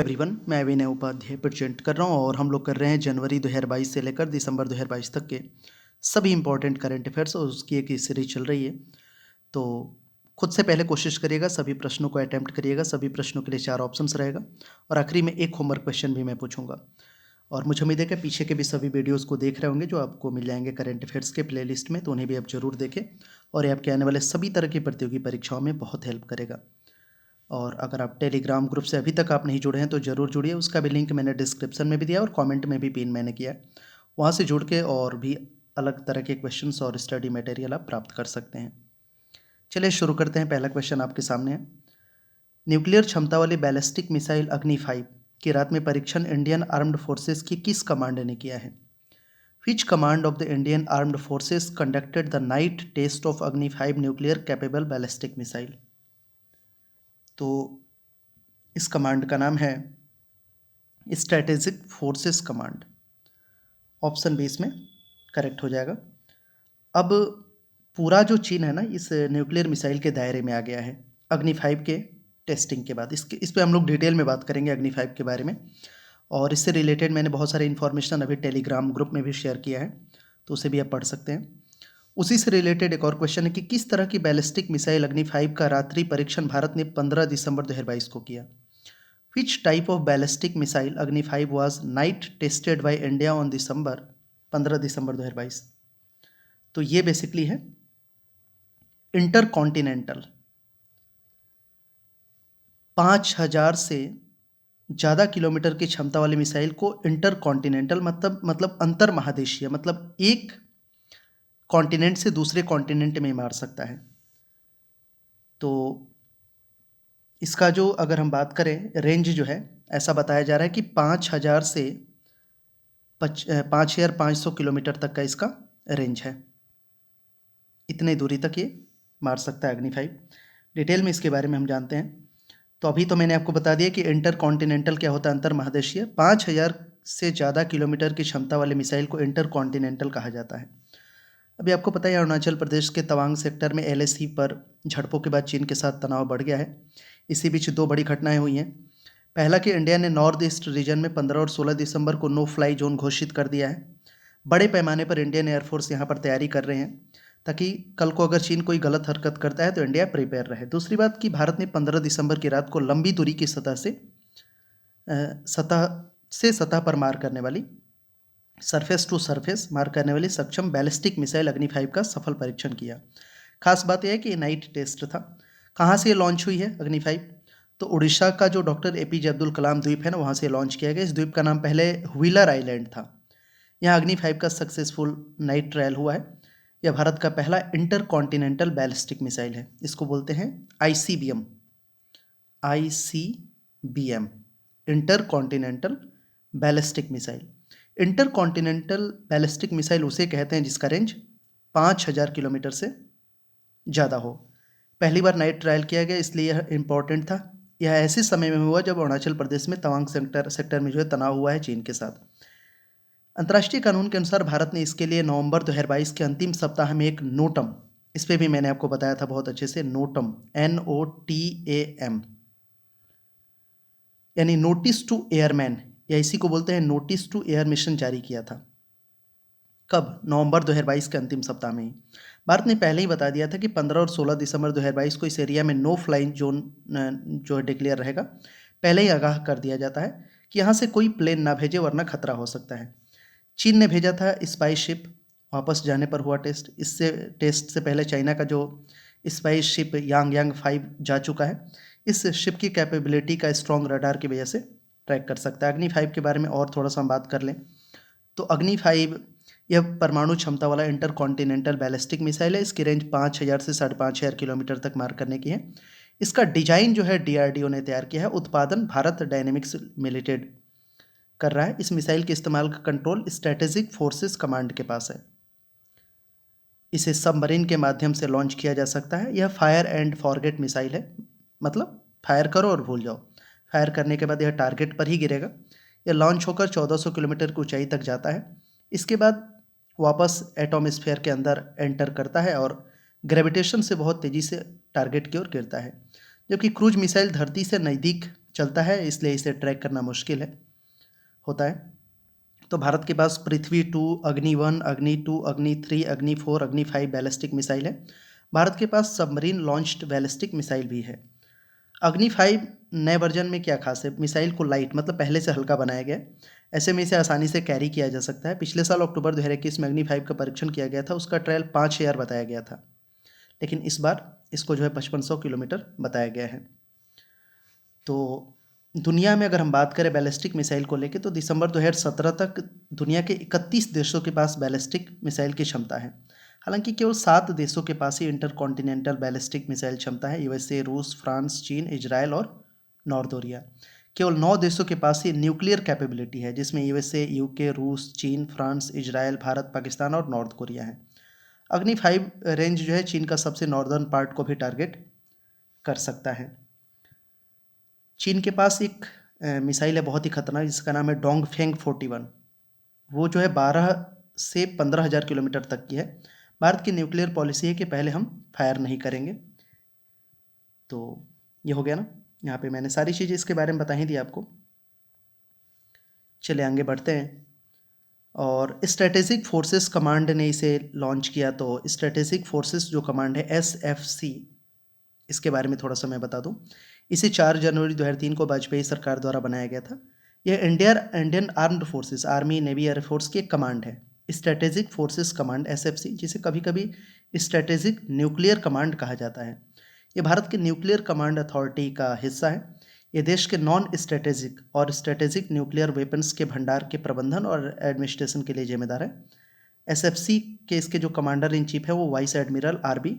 Everyone, मैं विनय Upadhyay present कर रहा हूँ और हम लोग कर रहे हैं जनवरी 2022 से लेकर दिसंबर 2022 तक के सभी इंपॉर्टेंट करंट अफेयर्स और उसकी एक सीरीज चल रही है। तो खुद से पहले कोशिश करिएगा, सभी प्रश्नों को अटैम्प्ट करिएगा। सभी प्रश्नों के लिए 4 ऑप्शंस रहेगा और आखिरी में एक होमवर्क क्वेश्चन भी मैं पूछूंगा। और मुझे उम्मीद है कि पीछे के भी सभी वीडियोस को देख रहे होंगे जो आपको मिल जाएंगे करंट अफेयर्स के प्लेलिस्ट में, तो उन्हें भी आप जरूर देखें और ये आपके आने वाले सभी तरह की प्रतियोगी परीक्षाओं में बहुत हेल्प करेगा। और अगर आप टेलीग्राम ग्रुप से अभी तक आप नहीं जुड़े हैं तो ज़रूर जुड़िए। उसका भी लिंक मैंने डिस्क्रिप्शन में भी दिया और कमेंट में भी पिन मैंने किया है। वहाँ से जुड़ के और भी अलग तरह के क्वेश्चंस और स्टडी मटेरियल आप प्राप्त कर सकते हैं। चलिए शुरू करते हैं। पहला क्वेश्चन आपके सामने है। न्यूक्लियर क्षमता वाली बैलिस्टिक मिसाइल अग्नि 5 की रात में परीक्षण इंडियन आर्म्ड फोर्सेस की किस कमांड ने किया है? Which command of the Indian armed forces conducted the night test of Agni 5 nuclear capable ballistic missile? तो इस कमांड का नाम है strategic forces command. Option B इसमें करेक्ट हो जाएगा। अब पूरा जो चीन है ना, इस न्यूक्लियर मिसाइल के दायरे में आ गया है अग्नि 5 के टेस्टिंग के बाद। इस पे हम लोग डिटेल में बात करेंगे अग्नि 5 के बारे में। और इससे रिलेटेड मैंने बहुत सारे इन्फॉर्मेशन अभी टेलीग्राम ग्रुप में भी शेयर किया है, तो उसे भी आप पढ़ सकते हैं। उसी से रिलेटेड एक और क्वेश्चन है कि किस तरह की बैलिस्टिक मिसाइल अग्नि 5 का रात्रि परीक्षण भारत ने 15 दिसंबर 2022 को किया? Which type of ballistic missile Agni 5 was night tested by India on December 15 दिसंबर 2022? तो ये बेसिकली है इंटरकॉन्टिनेंटल। 5000 से ज़्यादा किलोमीटर की क्षमता वाली मिसाइल को इंटरकॉन्टिनेंटल मतलब अंतर महादेशीय, मतलब एक कॉन्टिनेंट से दूसरे कॉन्टिनेंट में मार सकता है। तो इसका जो अगर हम बात करें रेंज जो है, ऐसा बताया जा रहा है कि 5000 से 5500 किलोमीटर तक का इसका रेंज है। इतने दूरी तक ये मार सकता है अग्नि 5। डिटेल में इसके बारे में हम जानते हैं। तो अभी तो मैंने आपको बता दिया कि इंटर कॉन्टिनेंटल क्या होता है, अंतर महादेशीय। 5000 से ज़्यादा किलोमीटर की क्षमता वाले मिसाइल को इंटर कॉन्टिनेंटल कहा जाता है। अभी आपको पता है अरुणाचल प्रदेश के तवांग सेक्टर में LAC पर झड़पों के बाद चीन के साथ तनाव बढ़ गया है। इसी बीच 2 बड़ी घटनाएं हुई हैं। पहला कि इंडिया ने नॉर्थ ईस्ट रीजन में 15 और 16 दिसंबर को नो फ्लाई जोन घोषित कर दिया है। बड़े पैमाने पर इंडियन एयरफोर्स यहाँ पर तैयारी कर रहे हैं ताकि कल को अगर चीन कोई गलत हरकत करता है तो इंडिया प्रिपेयर रहे। दूसरी बात कि भारत ने 15 दिसंबर की रात को लंबी दूरी की सतह पर मार करने वाली, सरफेस टू सरफेस मार करने वाली सक्षम बैलिस्टिक मिसाइल अग्नि 5 का सफल परीक्षण किया। खास बात यह है कि ये नाइट टेस्ट था। कहाँ से ये लॉन्च हुई है अग्नि 5? तो उड़ीसा का जो डॉक्टर APJ अब्दुल कलाम द्वीप है ना, वहाँ से लॉन्च किया गया। इस द्वीप का नाम पहले व्हीलर आइलैंड था। यहाँ अग्नि 5 का सक्सेसफुल नाइट ट्रायल हुआ है। यह भारत का पहला इंटर कॉन्टिनेंटल बैलिस्टिक मिसाइल है। इसको बोलते हैं ICBM, inter continental ballistic missile. Inter continental ballistic missile उसे कहते हैं जिसका रेंज 5000 किलोमीटर से ज़्यादा हो। पहली बार नाइट ट्रायल किया गया, इसलिए यह इम्पॉर्टेंट था। यह ऐसे समय में हुआ जब अरुणाचल प्रदेश में तवांग सेक्टर में जो है तनाव हुआ है चीन के साथ। अंतर्राष्ट्रीय कानून के अनुसार भारत ने इसके लिए नवंबर 2022 के अंतिम सप्ताह में एक नोटम, इस पर भी मैंने आपको बताया था बहुत अच्छे से, नोटम NOTAM यानी नोटिस टू एयरमैन, या इसी को बोलते हैं नोटिस टू एयर मिशन जारी किया था। कब? नवंबर 2022 के अंतिम सप्ताह में ही। भारत ने पहले ही बता दिया था कि 15 और 16 दिसंबर 2022 को इस एरिया में नो फ्लाइंग जोन जो है डिक्लेयर रहेगा। पहले ही आगाह कर दिया जाता है कि यहाँ से कोई प्लेन ना भेजे वरना खतरा हो सकता है। चीन ने भेजा था स्पाई शिप, वापस जाने पर हुआ टेस्ट। इससे टेस्ट से पहले चाइना का जो स्पाई शिप यांग 5 जा चुका है। इस शिप की कैपेबिलिटी का स्ट्रॉन्ग रडार की वजह से ट्रैक कर सकता है। अग्नि 5 के बारे में और थोड़ा सा हम बात कर लें तो अग्नि 5 यह परमाणु क्षमता वाला इंटर कॉन्टिनेंटल बैलिस्टिक मिसाइल है। इसकी रेंज 5000 से 5500 किलोमीटर तक मार करने की है। इसका डिजाइन जो है DRDO ने तैयार किया है। उत्पादन भारत डायनेमिक्स लिमिटेड कर रहा है। इस मिसाइल के इस्तेमाल का कंट्रोल स्ट्रैटेजिक फोर्सेस कमांड के पास है। इसे सबमरीन के माध्यम से लॉन्च किया जा सकता है। यह फायर एंड फॉरगेट मिसाइल है, मतलब फायर करो और भूल जाओ। फायर करने के बाद यह टारगेट पर ही गिरेगा। यह लॉन्च होकर 1400 किलोमीटर की ऊंचाई तक जाता है। इसके बाद वापस एटॉमॉस्फेयर के अंदर एंटर करता है और ग्रेविटेशन से बहुत तेज़ी से टारगेट की ओर गिरता है। जबकि क्रूज मिसाइल धरती से नज़दीक चलता है, इसलिए इसे ट्रैक करना मुश्किल होता है। तो भारत के पास पृथ्वी 2, अग्नि 1, अग्नि 2, अग्नि 3, अग्नि 4, अग्नि 5 बैलिस्टिक मिसाइल है। भारत के पास सबमरीन लॉन्च्ड बैलिस्टिक मिसाइल भी है। अग्नि 5 नए वर्जन में क्या खास है? मिसाइल को लाइट मतलब पहले से हल्का बनाया गया है, ऐसे में इसे आसानी से कैरी किया जा सकता है। पिछले साल अक्टूबर 2021 में अग्नि 5 का परीक्षण किया गया था, उसका ट्रायल 5000 बताया गया था, लेकिन इस बार इसको जो है 5500 किलोमीटर बताया गया है। तो दुनिया में अगर हम बात करें बैलिस्टिक मिसाइल को लेकर, तो दिसंबर 2017 तक दुनिया के 31 देशों के पास बैलिस्टिक मिसाइल की क्षमता है। हालांकि केवल 7 देशों के पास ही इंटरकॉन्टिनेंटल बैलिस्टिक मिसाइल क्षमता है, यूएसए, रूस, फ्रांस, चीन, इजराइल और नॉर्थ कोरिया। केवल 9 देशों के पास ही न्यूक्लियर कैपेबिलिटी है, जिसमें यूएसए, यूके, रूस, चीन, फ्रांस, इजराइल, भारत, पाकिस्तान और नॉर्थ कोरिया है। अग्नि 5 रेंज जो है चीन का सबसे नॉर्दर्न पार्ट को भी टारगेट कर सकता है। चीन के पास एक मिसाइल है बहुत ही खतरनाक, जिसका नाम है डोंगफेंग 41। वो जो है 12 से 15,000 किलोमीटर तक की है। भारत की न्यूक्लियर पॉलिसी है कि पहले हम फायर नहीं करेंगे। तो ये हो गया ना, यहाँ पे मैंने सारी चीज़ें इसके बारे में बता ही दी आपको। चलिए आगे बढ़ते हैं। और स्ट्रेटेजिक फोर्सेस कमांड ने इसे लॉन्च किया। तो स्ट्रेटेजिक फोर्सेस जो कमांड है SFC, इसके बारे में थोड़ा सा मैं बता दूं। इसे 4 जनवरी 2003 को वाजपेयी सरकार द्वारा बनाया गया था। यह Indian armed forces, army, navy, air force की एक कमांड है। स्ट्रेटेजिक फोर्सेस कमांड SFC, जिसे कभी कभी स्ट्रेटेजिक न्यूक्लियर कमांड कहा जाता है, ये भारत के न्यूक्लियर कमांड अथॉरिटी का हिस्सा है। ये देश के नॉन स्ट्रेटेजिक और स्ट्रेटेजिक न्यूक्लियर वेपन्स के भंडार के प्रबंधन और एडमिनिस्ट्रेशन के लिए जिम्मेदार है। SFC के इसके जो कमांडर इन चीफ है वो वाइस एडमिरल RB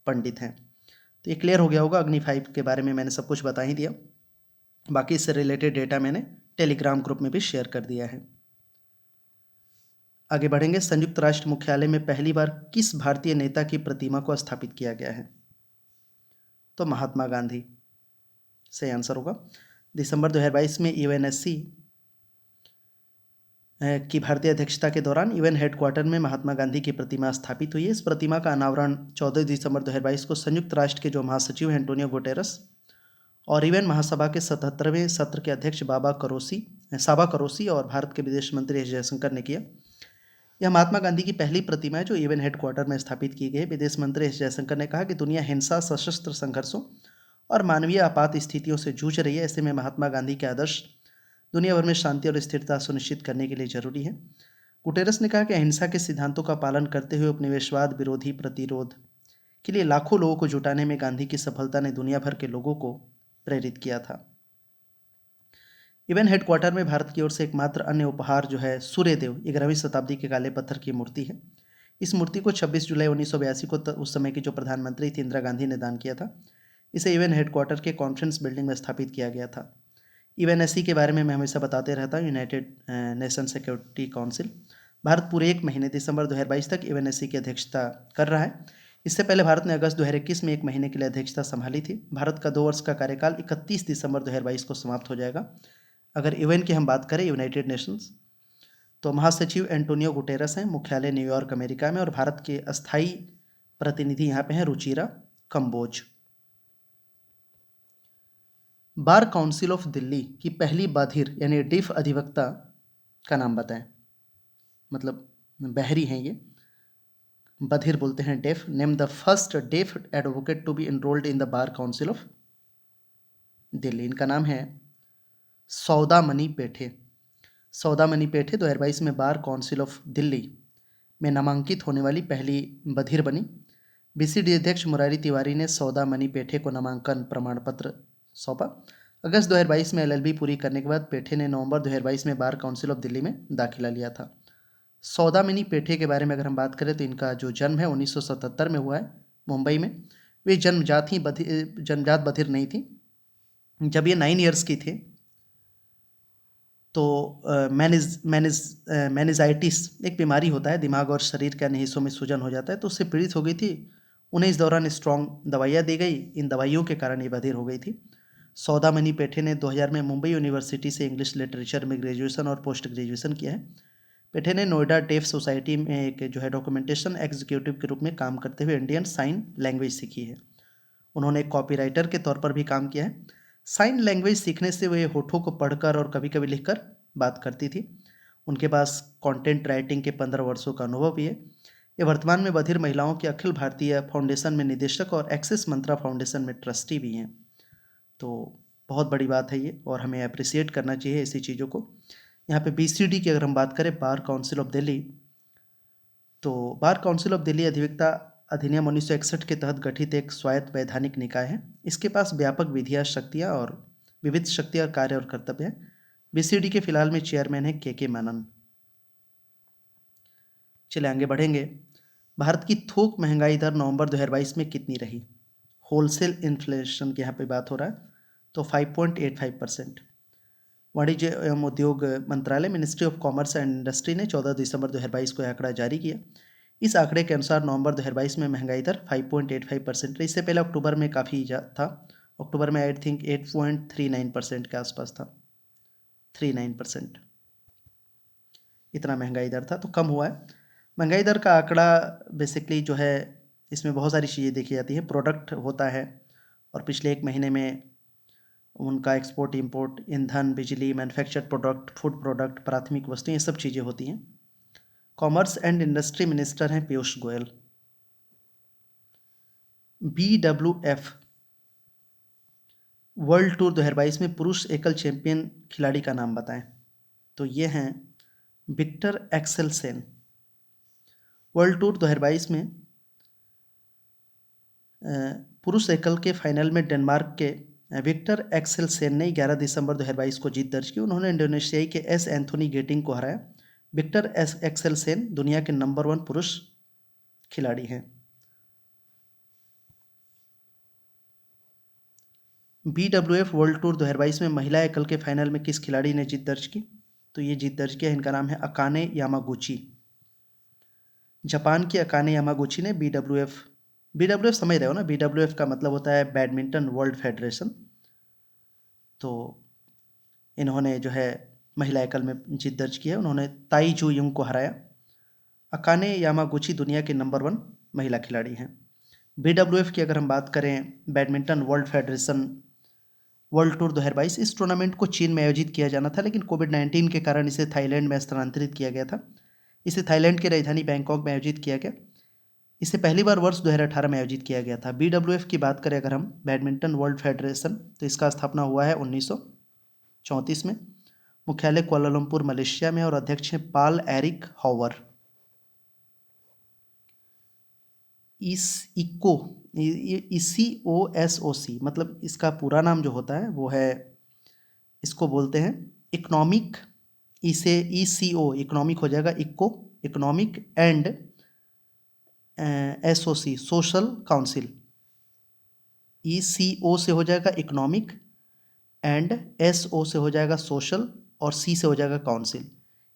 पंडित हैं। तो ये क्लियर हो गया होगा, अग्नि 5 के बारे में मैंने सब कुछ बता ही दिया। बाकी इससे रिलेटेड डेटा मैंने टेलीग्राम ग्रुप में भी शेयर कर दिया है। आगे बढ़ेंगे। संयुक्त राष्ट्र मुख्यालय में पहली बार किस भारतीय नेता की प्रतिमा को स्थापित किया गया है? तो महात्मा गांधी सही आंसर होगा। दिसंबर 2022 में UNSC की भारतीय अध्यक्षता के दौरान UN हेडक्वार्टर में महात्मा गांधी की प्रतिमा स्थापित हुई है। इस प्रतिमा का अनावरण 14 दिसंबर 2022 को संयुक्त राष्ट्र के जो महासचिव हैं एंटोनियो गुटेरस और UN महासभा के 77वें सत्र के अध्यक्ष साबा करोसी और भारत के विदेश मंत्री एस जयशंकर ने किया। यह महात्मा गांधी की पहली प्रतिमा है जो UN हेडक्वार्टर में स्थापित की गई। विदेश मंत्री एस जयशंकर ने कहा कि दुनिया हिंसा, सशस्त्र संघर्षों और मानवीय आपात स्थितियों से जूझ रही है। ऐसे में महात्मा गांधी के आदर्श दुनिया भर में शांति और स्थिरता सुनिश्चित करने के लिए जरूरी है। गुटेरस ने कहा कि अहिंसा के सिद्धांतों का पालन करते हुए उपनिवेशवाद विरोधी प्रतिरोध के लिए लाखों लोगों को जुटाने में गांधी की सफलता ने दुनिया भर के लोगों को प्रेरित किया था। UN हेडक्वार्टर में भारत की ओर से एकमात्र अन्य उपहार जो है सूर्यदेव 11वीं शताब्दी के काले पत्थर की मूर्ति है। इस मूर्ति को 26 जुलाई 1982 को उस समय की जो प्रधानमंत्री थी इंदिरा गांधी ने दान किया था। इसे UN हेडक्वार्टर के कॉन्फ्रेंस बिल्डिंग में स्थापित किया गया था। UNSC के बारे में मैं हमेशा बताते रहता हूँ, United nation security council. Bharat पूरे 1 महीने दिसंबर 2022 तक UNSC की अध्यक्षता कर रहा है। इससे पहले भारत ने अगस्त 2021 में 1 महीने के लिए अध्यक्षता संभाली थी। भारत का 2 वर्ष का कार्यकाल 31 दिसंबर 2022 को समाप्त हो जाएगा। अगर UN की हम बात करें, यूनाइटेड नेशंस, तो महासचिव एंटोनियो गुटेरस हैं, मुख्यालय न्यूयॉर्क अमेरिका में, और भारत के अस्थायी प्रतिनिधि यहाँ पे हैं Ruchira Kamboj. Bar council of Delhi की पहली बधिर यानी डेफ अधिवक्ता का नाम बताएं। मतलब बहरी हैं ये, बधिर बोलते हैं deaf. Name the first deaf advocate to be enrolled in the bar council of Delhi. इनका नाम है सौदामणि पेठे। सौदामणि पेठे 2022 में बार काउंसिल ऑफ दिल्ली में नामांकित होने वाली पहली बधिर बनी। BCD अध्यक्ष मुरारी तिवारी ने सौदामणि पेठे को नामांकन प्रमाण पत्र सौंपा। अगस्त 2022 में LLB पूरी करने के बाद पेठे ने नवंबर 2022 में बार काउंसिल ऑफ दिल्ली में दाखिला लिया था। सौदामणि पेठे के बारे में अगर हम बात करें तो इनका जो जन्म है 1977 में हुआ है मुंबई में। वे जन्मजात बधिर नहीं थी। जब ये 9 ईयर्स की थी तो मैनेजाइटिस एक बीमारी होता है, दिमाग और शरीर के अन्य हिस्सों में सूजन हो जाता है, तो उससे पीड़ित हो गई थी। उन्हें इस दौरान स्ट्रॉन्ग दवाइयाँ दी गई। इन दवाइयों के कारण ये बधिर हो गई थी। सौदामणि पेठे ने 2000 में मुंबई यूनिवर्सिटी से इंग्लिश लिटरेचर में ग्रेजुएशन और पोस्ट ग्रेजुएशन किया है। पेठे ने नोएडा डेफ सोसाइटी में एक जो है डॉक्यूमेंटेशन एग्जीक्यूटिव के रूप में काम करते हुए इंडियन साइन लैंग्वेज सीखी है। उन्होंने एक कॉपीराइटर के तौर पर भी काम किया है। साइन लैंग्वेज सीखने से वे होठों को पढ़कर और कभी कभी लिखकर बात करती थी। उनके पास कंटेंट राइटिंग के 15 वर्षों का अनुभव भी है। ये वर्तमान में बधिर महिलाओं के अखिल भारतीय फाउंडेशन में निदेशक और एक्सिस मंत्रा फाउंडेशन में ट्रस्टी भी हैं। तो बहुत बड़ी बात है ये, और हमें अप्रिसिएट करना चाहिए ऐसी चीज़ों को। यहाँ पे BCD की अगर हम बात करें, बार काउंसिल ऑफ दिल्ली, तो बार काउंसिल ऑफ दिल्ली अधिवक्ता अधिनियम 1961 के तहत गठित एक स्वायत्त वैधानिक निकाय है। इसके पास व्यापक विधियाँ, शक्तियाँ और विविध शक्तियाँ, कार्य और कर्तव्य हैं। BCD के फिलहाल में चेयरमैन है KK मेनन। चलिए आगे बढ़ेंगे। भारत की थोक महंगाई दर नवंबर 2022 में कितनी रही? होलसेल इन्फ्लेशन की यहाँ पे बात हो रहा है, तो 5.85%। वाणिज्य एवं उद्योग मंत्रालय, ministry of commerce and industry ने 14 दिसंबर 2022 को यह आंकड़ा जारी किया। इस आंकड़े के अनुसार नवंबर 2022 में महंगाई दर 5.85% रही। इससे पहले अक्टूबर में काफ़ी था। अक्टूबर में आई थिंक 8.39% के आसपास था, 39%, इतना महंगाई दर था, तो कम हुआ है। महंगाई दर का आंकड़ा बेसिकली जो है, इसमें बहुत सारी चीज़ें देखी जाती हैं। प्रोडक्ट होता है, और पिछले एक महीने में उनका एक्सपोर्ट, इंपोर्ट, ईंधन, बिजली, मैन्युफैक्चर्ड प्रोडक्ट, फूड प्रोडक्ट, प्राथमिक वस्तुएं, ये सब चीज़ें होती हैं। कॉमर्स एंड इंडस्ट्री मिनिस्टर हैं Piyush Goyal. BWF world tour 2022 में पुरुष एकल चैंपियन खिलाड़ी का नाम बताएं। तो ये हैं विक्टर एक्सेलसेन। वर्ल्ड टूर 2022 में पुरुष एकल के फाइनल में डेनमार्क के विक्टर एक्सेलसेन ने 11 दिसंबर 2022 को जीत दर्ज की। उन्होंने इंडोनेशियाई के एस एंथोनी गेटिंग को हराया। विक्टर एक्सेलसेन दुनिया के नंबर 1 पुरुष खिलाड़ी हैं। BWF वर्ल्ड टूर 2022 में महिला एकल के फाइनल में किस खिलाड़ी ने जीत दर्ज की? तो ये जीत दर्ज किया, इनका नाम है अकाने यामागुची। जापान की अकाने यामागुची ने BWF समझ रहे हो ना, BWF का मतलब होता है बैडमिंटन वर्ल्ड फेडरेशन। तो इन्होंने जो है महिला एकल में जीत दर्ज की है। उन्होंने ताई जू युंग को हराया। अकाने यामागुची दुनिया के नंबर 1 महिला खिलाड़ी हैं। BWF की अगर हम बात करें, badminton world federation world tour 2022, इस टूर्नामेंट को चीन में आयोजित किया जाना था, लेकिन कोविड-19 के कारण इसे थाईलैंड में स्थानांतरित किया गया था। इसे थाईलैंड की राजधानी बैंकॉक में आयोजित किया गया। इसे पहली बार वर्ष 2018 में आयोजित किया गया था। BWF की बात करें अगर हम, बैडमिंटन वर्ल्ड फेडरेशन, तो इसका स्थापना हुआ है 1934 में। मुख्यालय कुआलालंपुर मलेशिया में, और अध्यक्ष हैं पाल एरिक हॉवर। ICOSOC मतलब इसका पूरा नाम जो होता है वो है, इसको बोलते हैं इकोनॉमिक, इसे ECO इकोनॉमिक हो जाएगा, economic and SOC social council. ECO से हो जाएगा इकोनॉमिक, एंड SO से हो जाएगा सोशल, और C से हो जाएगा council.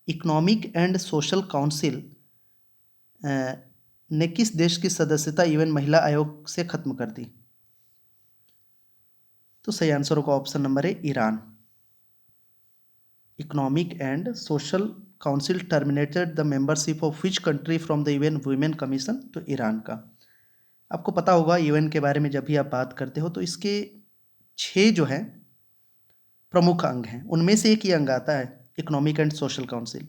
Economic and social council ने किस देश की सदस्यता UN महिला आयोग से खत्म कर दी? तो सही आंसर होगा option number A, Iran. Economic and social council terminated the membership of which country from the UN women commission? तो ईरान का। आपको पता होगा UN के बारे में जब भी आप बात करते हो तो इसके 6 जो हैं प्रमुख अंग हैं, उनमें से एक ही अंग आता है इकोनॉमिक एंड सोशल काउंसिल।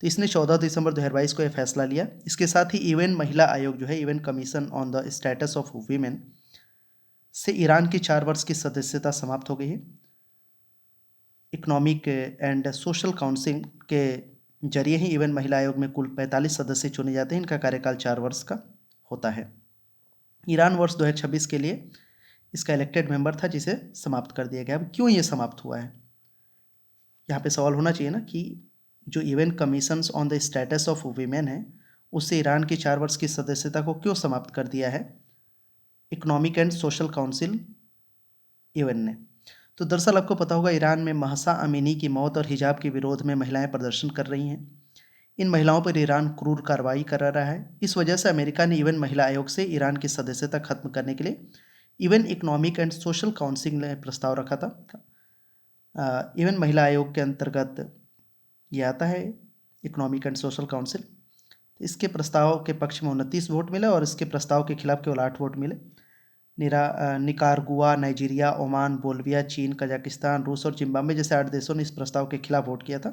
तो इसने 14 दिसंबर 2022 को यह फैसला लिया। इसके साथ ही UN महिला आयोग जो है, UN commission on the status of women, से ईरान की 4 वर्ष की सदस्यता समाप्त हो गई है। इकोनॉमिक एंड सोशल काउंसिल के जरिए ही UN महिला आयोग में कुल 45 सदस्य चुने जाते हैं। इनका कार्यकाल 4 वर्ष का होता है। ईरान वर्ष 2026 के लिए इसका इलेक्टेड मेंबर था, जिसे समाप्त कर दिया गया। अब क्यों ये समाप्त हुआ है, यहाँ पे सवाल होना चाहिए ना, कि जो UN commissions on the status of women है, उससे ईरान की 4 वर्ष की सदस्यता को क्यों समाप्त कर दिया है economic and social council UN ने? तो दरअसल आपको पता होगा ईरान में महसा अमीनी की मौत और हिजाब के विरोध में महिलाएं प्रदर्शन कर रही हैं। इन महिलाओं पर ईरान क्रूर कार्रवाई कर रहा है। इस वजह से अमेरिका ने UN महिला आयोग से ईरान की सदस्यता खत्म करने के लिए UN economic and social council ने प्रस्ताव रखा था। UN महिला आयोग के अंतर्गत ये आता है इकोनॉमिक एंड सोशल काउंसिल। इसके प्रस्ताव के पक्ष में 29 वोट मिले और इसके प्रस्ताव के खिलाफ केवल 8 वोट मिले। निकारागुआ, नाइजीरिया, ओमान, बोल्विया, चीन, कजाकिस्तान, रूस और जिम्बाब्वे जैसे 8 देशों ने इस प्रस्ताव के खिलाफ वोट किया था।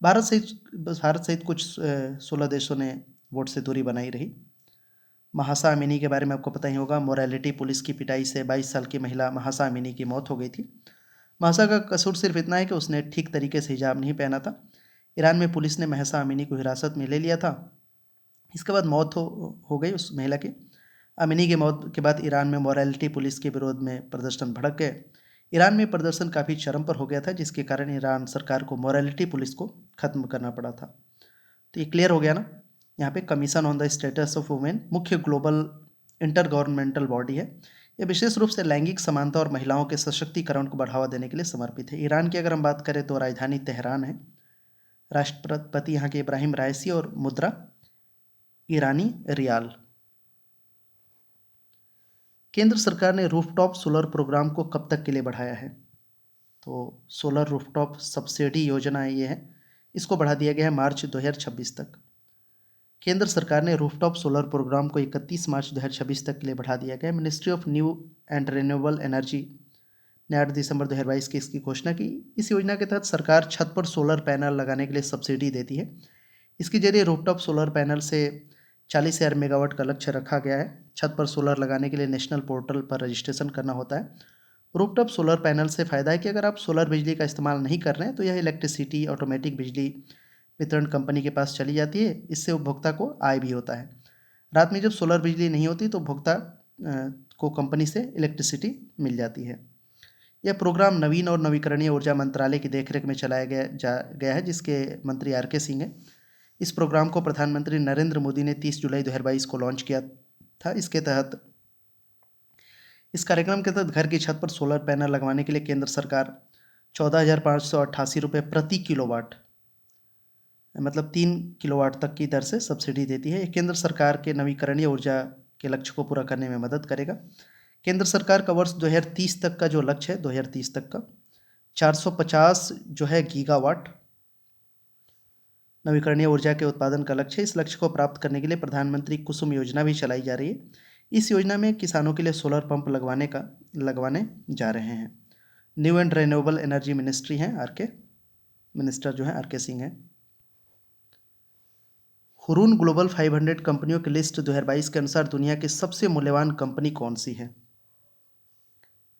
भारत सहित कुछ 16 देशों ने वोट से दूरी बनाई रही। महासा अमीनी के बारे में आपको पता ही होगा। मोरालिटी पुलिस की पिटाई से 22 साल की महिला महासा अमीनी की मौत हो गई थी। महासा का कसूर सिर्फ इतना है कि उसने ठीक तरीके से हिजाब नहीं पहना था। ईरान में पुलिस ने महसा अमीनी को हिरासत में ले लिया था। इसके बाद मौत हो गई उस महिला की। अमीनी की मौत के बाद ईरान में मोरालिटी पुलिस के विरोध में प्रदर्शन भड़क गए। ईरान में प्रदर्शन काफ़ी चरम पर हो गया था, जिसके कारण ईरान सरकार को मोरालिटी पुलिस को ख़त्म करना पड़ा था। तो ये क्लियर हो गया ना। यहाँ पे commission on the status of women मुख्य ग्लोबल इंटर गवर्नमेंटल बॉडी है। यह विशेष रूप से लैंगिक समानता और महिलाओं के सशक्तिकरण को बढ़ावा देने के लिए समर्पित है। ईरान की अगर हम बात करें तो राजधानी तेहरान है। राष्ट्रपति यहाँ के इब्राहिम राइसी और मुद्रा ईरानी रियाल। केंद्र सरकार ने रूफटॉप सोलर प्रोग्राम को कब तक के लिए बढ़ाया है? तो सोलर रूफटॉप सब्सिडी योजना ये है, इसको बढ़ा दिया गया है मार्च 2026 तक। केंद्र सरकार ने रूफटॉप सोलर प्रोग्राम को 31 मार्च 2026 तक के लिए बढ़ा दिया गया। Ministry of new and renewable energy ने 8 दिसंबर 2022 की इसकी घोषणा की। इस योजना के तहत सरकार छत पर सोलर पैनल लगाने के लिए सब्सिडी देती है। इसके जरिए रूफटॉप सोलर पैनल से 40,000 मेगावाट का लक्ष्य रखा गया है। छत पर सोलर लगाने के लिए नेशनल पोर्टल पर रजिस्ट्रेशन करना होता है। रूफटॉप सोलर पैनल से फ़ायदा है कि अगर आप सोलर बिजली का इस्तेमाल नहीं कर रहे हैं तो यह इलेक्ट्रिसिटी ऑटोमेटिक बिजली वितरण कंपनी के पास चली जाती है। इससे उपभोक्ता को आय भी होता है। रात में जब सोलर बिजली नहीं होती तो उपभोक्ता को कंपनी से इलेक्ट्रिसिटी मिल जाती है। यह प्रोग्राम नवीन और नवीकरणीय ऊर्जा मंत्रालय की देखरेख में चलाया गया है, जिसके मंत्री आर.के. सिंह हैं। इस प्रोग्राम को प्रधानमंत्री नरेंद्र मोदी ने 30 जुलाई 2022 को लॉन्च किया था। इस कार्यक्रम के तहत घर की छत पर सोलर पैनल लगवाने के लिए केंद्र सरकार 14,588 रुपये प्रति किलोवाट, मतलब 3 किलोवाट तक की दर से सब्सिडी देती है। यह केंद्र सरकार के नवीकरणीय ऊर्जा के लक्ष्य को पूरा करने में मदद करेगा। केंद्र सरकार का वर्ष 2030 तक का जो लक्ष्य है, 2030 तक का 450 जो है गीगावाट नवीकरणीय ऊर्जा के उत्पादन का लक्ष्य है। इस लक्ष्य को प्राप्त करने के लिए प्रधानमंत्री कुसुम योजना भी चलाई जा रही है। इस योजना में किसानों के लिए सोलर पंप लगवाने जा रहे हैं। New and renewable energy ministry हैं मिनिस्टर जो है आर.के. सिंह हैं। हुरून ग्लोबल 500 कंपनियों की लिस्ट 2022 के अनुसार दुनिया की सबसे मूल्यवान कंपनी कौन सी है?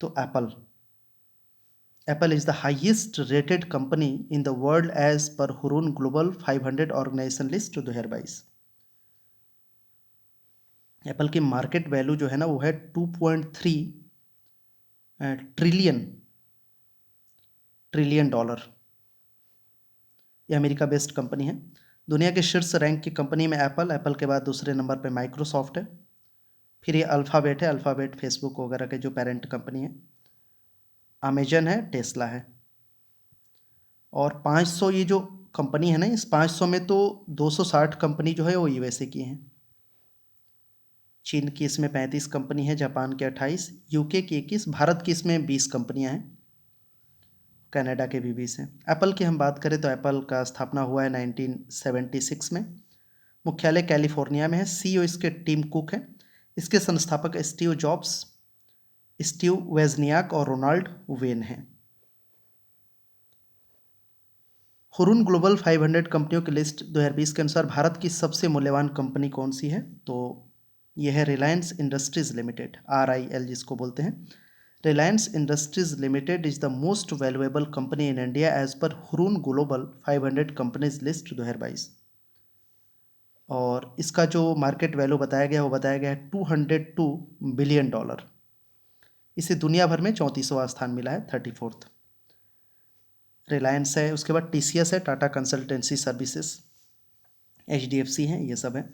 तो Apple is the highest rated company in the world as per Hurun global 500 organisation list 2022। Apple की मार्केट वैल्यू जो है ना वो है 2.3 ट्रिलियन डॉलर। ये अमेरिका बेस्ड कंपनी है। दुनिया के शीर्ष रैंक की कंपनी में एप्पल के बाद दूसरे नंबर पे माइक्रोसॉफ्ट है। फिर ये अल्फ़ाबेट है, अल्फ़ाबेट फेसबुक वगैरह के जो पेरेंट कंपनी है। अमेजन है, टेस्ला है। और 500 ये जो कंपनी है ना, इस 500 में तो 260 कंपनी जो है वो यूएसए की हैं। चीन की इसमें 35 कंपनी है, जापान के 28, यूके की 21, भारत की इसमें 20 कंपनियां हैं, कनाडा के भी 20 हैं। एप्पल की हम बात करें तो एप्पल का स्थापना हुआ है 1976 में। मुख्यालय कैलिफोर्निया में है। सीईओ इसके टिम कुक हैं। इसके संस्थापक स्टीव जॉब्स, स्टीव वेजनियाक और रोनाल्ड वेन हैं। हुरून ग्लोबल 500 कंपनियों की लिस्ट 2020 के अनुसार भारत की सबसे मूल्यवान कंपनी कौन सी है? तो यह है रिलायंस इंडस्ट्रीज लिमिटेड, RIL जिसको बोलते हैं। Reliance Industries Limited is the most valuable company in India as per Hurun global 500 companies list 2022। और इसका जो मार्केट वैल्यू बताया गया है $202 बिलियन। इसे दुनिया भर में 34वां स्थान मिला है, 34th। रिलायंस है, उसके बाद TCS है, टाटा कंसल्टेंसी सर्विसेज, HDFC हैं, ये सब है।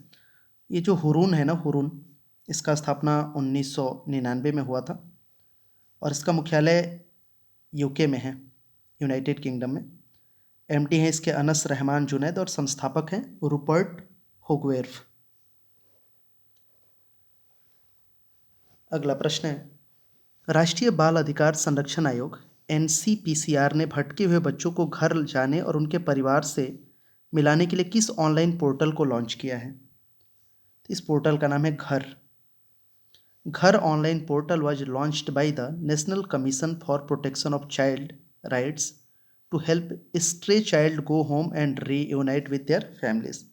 ये जो हुरून है ना, हुरून, इसका स्थापना 1999 में हुआ था और इसका मुख्यालय यूके में है, यूनाइटेड किंगडम में। MD हैं इसके अनस रहमान जुनैद और संस्थापक हैं रूपर्ट होगवेर्फ। अगला प्रश्न है, राष्ट्रीय बाल अधिकार संरक्षण आयोग NCPCR ने भटके हुए बच्चों को घर जाने और उनके परिवार से मिलाने के लिए किस ऑनलाइन पोर्टल को लॉन्च किया है? तो इस पोर्टल का नाम है GHAR. GHAR online portal was launched by the national commission for protection of child rights to help stray child go home and reunite with their families.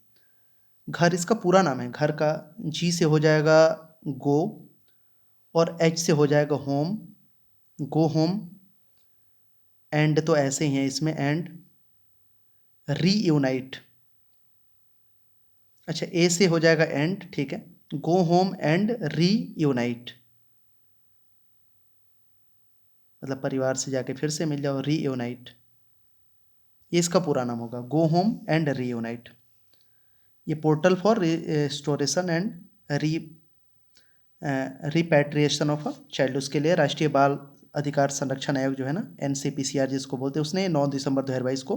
GHAR इसका पूरा नाम है, घर का जी से हो जाएगा गो और एच से हो जाएगा होम, गो होम, एंड तो ऐसे ही है इसमें, एंड रीयूनाइट, अच्छा ए से हो जाएगा एंड, ठीक है, गो होम एंड रीयूनाइट, मतलब परिवार से जाके फिर से मिल जाओ, रीयूनाइट, ये इसका पूरा नाम होगा, गो होम एंड रीयूनाइट। ये portal for restoration and repatriation of a child, उसके लिए राष्ट्रीय बाल अधिकार संरक्षण आयोग जो है ना, NCPCR जिसको बोलते हैं, उसने 9 दिसंबर 2022 को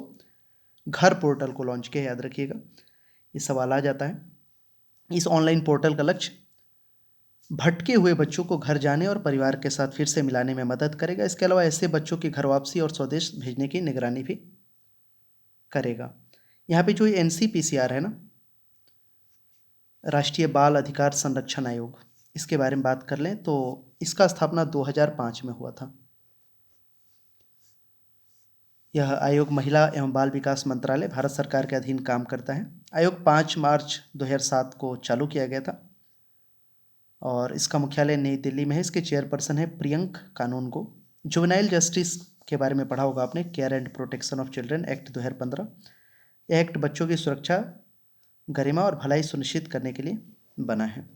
घर पोर्टल को लॉन्च किया, याद रखिएगा, ये सवाल आ जाता है। इस ऑनलाइन पोर्टल का लक्ष्य भटके हुए बच्चों को घर जाने और परिवार के साथ फिर से मिलाने में मदद करेगा। इसके अलावा ऐसे बच्चों की घर वापसी और स्वदेश भेजने की निगरानी भी करेगा। यहाँ पे जो NCPCR है ना, राष्ट्रीय बाल अधिकार संरक्षण आयोग, इसके बारे में बात कर लें तो इसका स्थापना 2005 में हुआ था। यह आयोग महिला एवं बाल विकास मंत्रालय, भारत सरकार के अधीन काम करता है। आयोग 5 मार्च 2007 को चालू किया गया था और इसका मुख्यालय नई दिल्ली में है। इसके चेयरपर्सन है प्रियंक कानूनगो। जुवेनाइल जस्टिस के बारे में पढ़ा होगा आपने, care and protection of children act 2015। यह एक्ट बच्चों की सुरक्षा, गरिमा और भलाई सुनिश्चित करने के लिए बना है।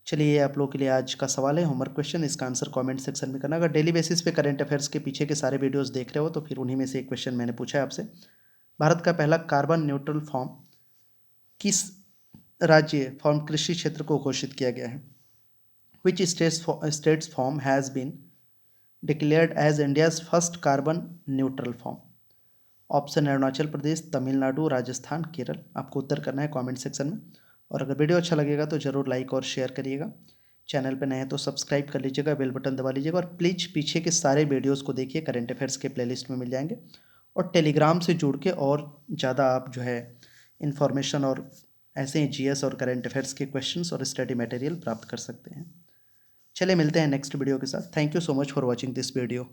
चलिए, ये आप लोगों के लिए आज का सवाल है, होमवर्क क्वेश्चन, इसका आंसर कमेंट सेक्शन में करना। अगर डेली बेसिस पे करंट अफेयर्स के पीछे के सारे वीडियोस देख रहे हो तो फिर उन्हीं में से एक क्वेश्चन मैंने पूछा है आपसे। भारत का पहला कार्बन न्यूट्रल फॉर्म किस राज्य फॉर्म कृषि क्षेत्र को घोषित किया गया है? Which state's farm has been declared as India's first carbon neutral farm? Option है अरुणाचल प्रदेश, तमिलनाडु, राजस्थान, केरल। आपको उत्तर करना है कमेंट सेक्शन में। और अगर वीडियो अच्छा लगेगा तो ज़रूर लाइक और शेयर करिएगा। चैनल पर नए हैं तो सब्सक्राइब कर लीजिएगा, बेल बटन दबा लीजिएगा और प्लीज़ पीछे के सारे वीडियोस को देखिए, करंट अफेयर्स के प्लेलिस्ट में मिल जाएंगे। और टेलीग्राम से जुड़ के और ज़्यादा आप जो है इन्फॉर्मेशन और ऐसे ही GS और करंट अफेयर्स के क्वेश्चंस और स्टडी मटेरियल प्राप्त कर सकते हैं। चलिए, मिलते हैं नेक्स्ट वीडियो के साथ। Thank you so much for watching this video.